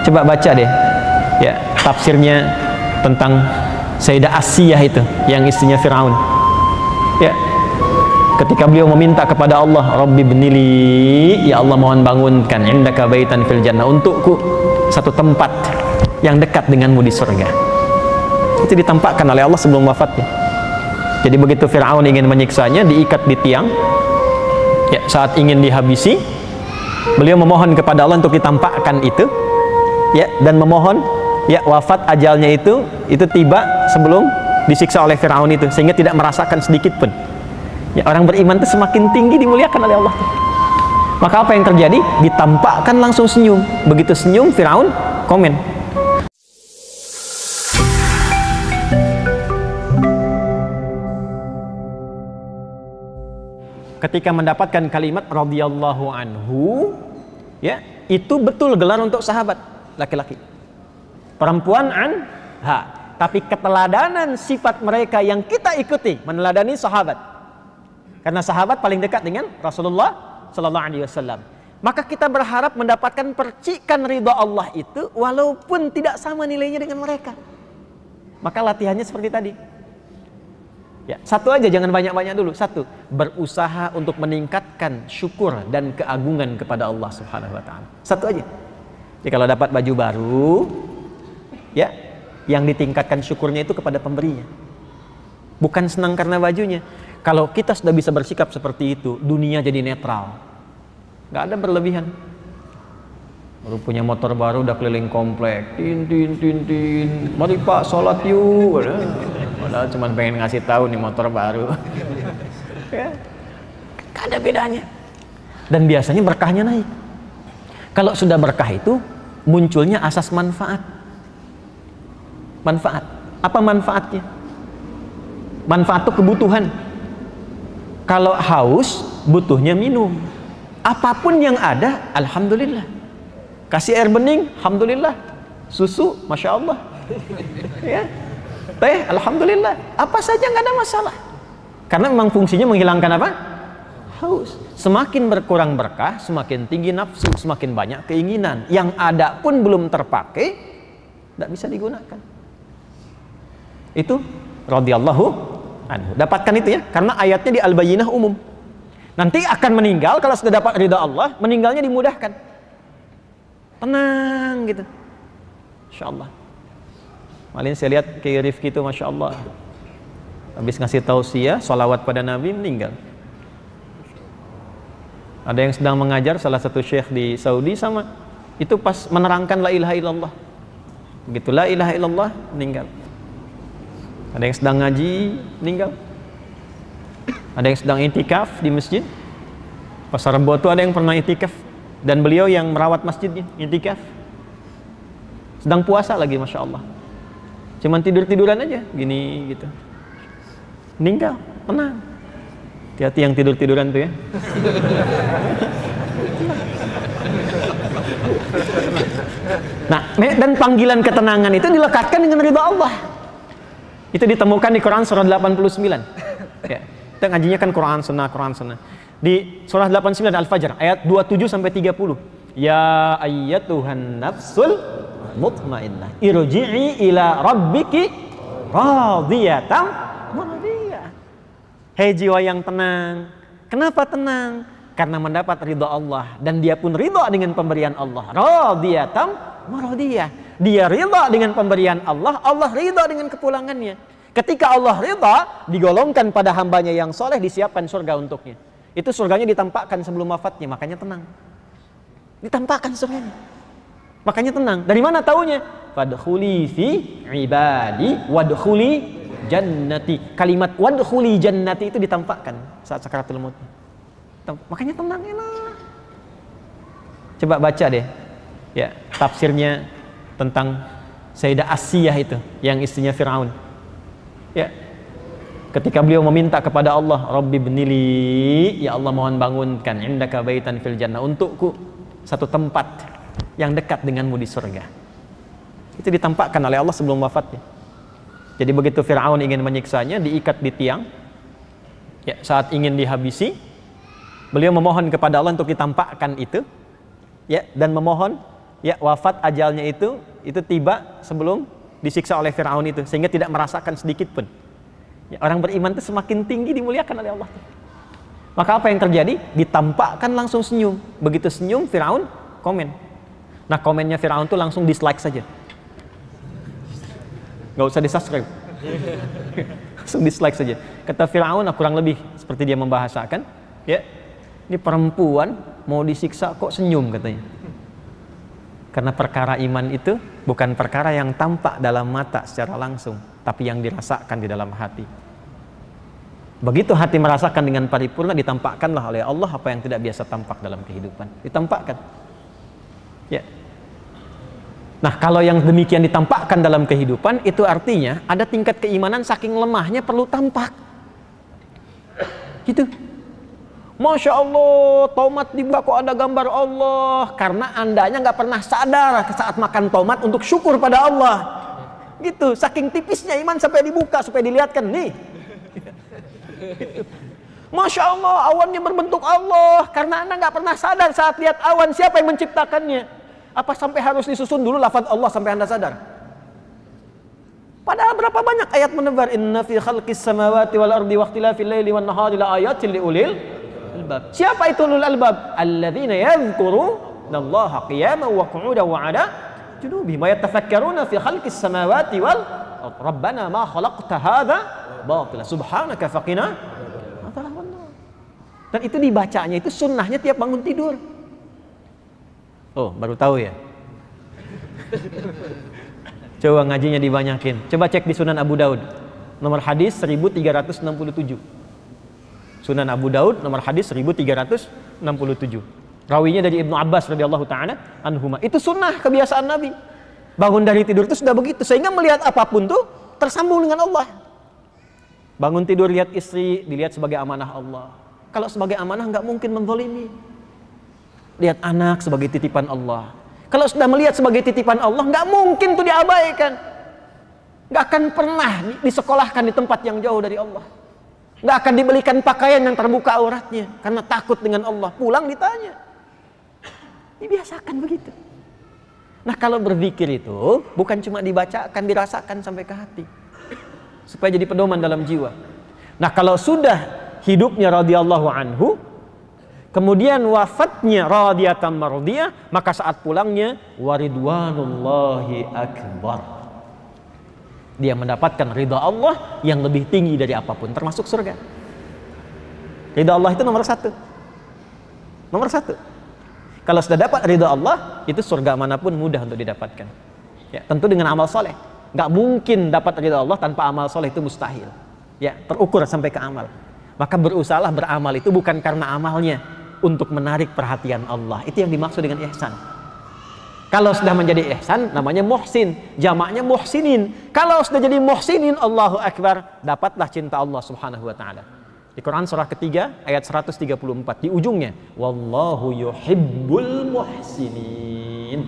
Coba baca deh ya tafsirnya tentang Sayyidah Asiyah itu yang istrinya Firaun. Ya, ketika beliau meminta kepada Allah, Rabbi bnili, ya Allah mohon bangunkan indaka baitan fil jannah, untukku satu tempat yang dekat denganmu di surga. Itu ditampakkan oleh Allah sebelum wafatnya. Jadi begitu Firaun ingin menyiksanya, diikat di tiang. Ya, saat ingin dihabisi, beliau memohon kepada Allah untuk ditampakkan itu. Ya, dan memohon ya wafat ajalnya itu tiba sebelum disiksa oleh Firaun itu, sehingga tidak merasakan sedikit pun. Ya, orang beriman itu semakin tinggi dimuliakan oleh Allah. Maka apa yang terjadi? Ditampakkan langsung senyum. Begitu senyum, Firaun komen. Ketika mendapatkan kalimat radhiyallahu anhu, ya, itu betul gelar untuk sahabat laki-laki. Perempuan anha, tapi keteladanan sifat mereka yang kita ikuti meneladani sahabat. Karena sahabat paling dekat dengan Rasulullah sallallahu alaihi wasallam. Maka kita berharap mendapatkan percikan ridha Allah itu walaupun tidak sama nilainya dengan mereka. Maka latihannya seperti tadi. Ya, satu aja, jangan banyak-banyak dulu. Satu, berusaha untuk meningkatkan syukur dan keagungan kepada Allah Subhanahu wa taala. Satu aja. Jadi kalau dapat baju baru, ya, yang ditingkatkan syukurnya itu kepada pemberinya. Bukan senang karena bajunya. Kalau kita sudah bisa bersikap seperti itu, dunia jadi netral. Nggak ada berlebihan. Baru punya motor baru udah keliling komplek. Tin. Mari Pak, sholat yuk. Padahal cuma pengen ngasih tahu nih motor baru. Ya, gak ada bedanya. Dan biasanya berkahnya naik. Kalau sudah berkah itu munculnya asas manfaat. Manfaat. Apa manfaatnya? Manfaat itu kebutuhan. Kalau haus, butuhnya minum. Apapun yang ada, alhamdulillah. Kasih air bening, alhamdulillah. Susu, masya Allah. Ya. Teh, alhamdulillah. Apa saja nggak ada masalah. Karena memang fungsinya menghilangkan apa? Haus. Semakin berkurang berkah, semakin tinggi nafsu, semakin banyak keinginan. Yang ada pun belum terpakai, tidak bisa digunakan. Itu radhiyallahu anhu. Dapatkan itu ya, karena ayatnya di Al-Bayyinah umum. Nanti akan meninggal kalau sudah dapat ridha Allah, meninggalnya dimudahkan. Tenang gitu. Insyaallah. Malin saya lihat Kiai Rifki itu Masya Allah, habis ngasih tausiah salawat pada Nabi meninggal. Ada yang sedang mengajar salah satu syekh di Saudi sama, itu pas menerangkan la ilaha illallah, begitu la ilaha illallah meninggal. Ada yang sedang ngaji meninggal. Ada yang sedang itikaf di masjid Pasar Rebo itu, ada yang pernah itikaf dan beliau yang merawat masjidnya itikaf, sedang puasa lagi Masya Allah. Cuman tidur-tiduran aja, gini gitu. Meninggal, tenang. Hati-hati yang tidur-tiduran tuh ya. Nah, dan panggilan ketenangan itu dilekatkan dengan ridha Allah. Itu ditemukan di Quran surah 89. Ya, kita ngajinya kan Quran Sunnah. Di surah 89 Al-Fajr ayat 27 sampai 30. Ya ayyatuhan nafsul mutmainnah irji'i ila rabbiki radiyatan mardiyah. Hei jiwa yang tenang. Kenapa tenang? Karena mendapat ridha Allah dan dia pun ridha dengan pemberian Allah. Radiyatan mardiyah. Dia ridha dengan pemberian Allah, Allah ridha dengan kepulangannya. Ketika Allah ridha, digolongkan pada hambanya yang soleh, disiapkan surga untuknya. Itu surganya ditampakkan sebelum wafatnya, makanya tenang. Ditampakkan surganya. Makanya tenang. Dari mana taunya? Fadkhuli fi ibadi wadkhuli jannati. Kalimat wadkhuli jannati itu ditampakkan saat sakaratul maut. Makanya tenang, enak. Coba baca deh ya tafsirnya tentang Sayyidah Asiyah itu yang istrinya Firaun. Ya. Ketika beliau meminta kepada Allah, Rabbi bnili, ya Allah mohon bangunkan indaka baitan fil jannah, untukku satu tempat yang dekat denganmu di surga. Itu ditampakkan oleh Allah sebelum wafatnya. Jadi begitu Firaun ingin menyiksanya, diikat di tiang. Ya, saat ingin dihabisi, beliau memohon kepada Allah untuk ditampakkan itu. Ya, dan memohon ya wafat ajalnya itu tiba sebelum disiksa oleh Firaun itu, sehingga tidak merasakan sedikit pun. Ya, orang beriman itu semakin tinggi dimuliakan oleh Allah. Maka apa yang terjadi? Ditampakkan langsung senyum. Begitu senyum, Firaun komen. Nah, komennya Firaun itu langsung dislike saja. Nggak usah di-subscribe. Langsung dislike saja. Kata Firaun, kurang lebih seperti dia membahasakan, ya, ini perempuan mau disiksa kok senyum katanya. Karena perkara iman itu bukan perkara yang tampak dalam mata secara langsung, tapi yang dirasakan di dalam hati. Begitu hati merasakan dengan paripurna, ditampakkanlah oleh Allah apa yang tidak biasa tampak dalam kehidupan. Ditampakkan. Ya. Nah, kalau yang demikian ditampakkan dalam kehidupan, itu artinya ada tingkat keimanan saking lemahnya perlu tampak. Gitu. Masya Allah, tomat di kok ada gambar Allah. Karena andanya nggak pernah sadar saat makan tomat untuk syukur pada Allah. Gitu, saking tipisnya iman sampai dibuka, supaya dilihatkan nih. Masya Allah, awannya berbentuk Allah. Karena anda nggak pernah sadar saat lihat awan, siapa yang menciptakannya. Apa sampai harus disusun dulu lafaz Allah sampai anda sadar? Padahal berapa banyak ayat menebar, inna fi khalqis samawati wal ardi waqtilafil laili wan nahari la ayatin liulil albab. Siapa itu ulul albab? Alladzina yadhkurunallaha qiyaman wa qu'udan wa 'ala junubihim wa yatafakkaruna fi khalqis samawati wal ardi rabbana ma khalaqta hadza batila subhanaka faqina adzabannar. Dan itu dibacanya itu sunnahnya tiap bangun tidur. Oh, baru tahu ya. Coba ngajinya dibanyakin. Coba cek di Sunan Abu Daud. Nomor hadis 1367. Sunan Abu Daud nomor hadis 1367. Rawinya dari Ibnu Abbas radhiyallahu taala anhuma. Itu sunnah kebiasaan Nabi. Bangun dari tidur itu sudah begitu, sehingga melihat apapun tuh tersambung dengan Allah. Bangun tidur lihat istri, dilihat sebagai amanah Allah. Kalau sebagai amanah nggak mungkin menzalimi. Lihat anak sebagai titipan Allah. Kalau sudah melihat sebagai titipan Allah, nggak mungkin tuh diabaikan. Nggak akan pernah disekolahkan di tempat yang jauh dari Allah. Nggak akan dibelikan pakaian yang terbuka auratnya karena takut dengan Allah. Pulang ditanya. Dibiasakan begitu. Nah, kalau berzikir itu bukan cuma dibacakan, dirasakan sampai ke hati. Supaya jadi pedoman dalam jiwa. Nah, kalau sudah hidupnya radhiyallahu anhu, kemudian wafatnya radiyatan mardiyah, maka saat pulangnya waridwanullahi akbar. Dia mendapatkan ridha Allah yang lebih tinggi dari apapun, termasuk surga. Ridha Allah itu nomor satu. Nomor satu. Kalau sudah dapat ridha Allah, itu surga manapun mudah untuk didapatkan. Ya, tentu dengan amal soleh. Nggak mungkin dapat ridha Allah tanpa amal soleh, itu mustahil. Ya, terukur sampai ke amal. Maka berusahalah beramal itu bukan karena amalnya, untuk menarik perhatian Allah. Itu yang dimaksud dengan ihsan. Kalau sudah menjadi ihsan, namanya muhsin. Jamaknya muhsinin. Kalau sudah jadi muhsinin, Allahu Akbar, dapatlah cinta Allah subhanahu wa ta'ala. Di Quran surah ketiga, ayat 134, di ujungnya, wallahu yuhibbul muhsinin.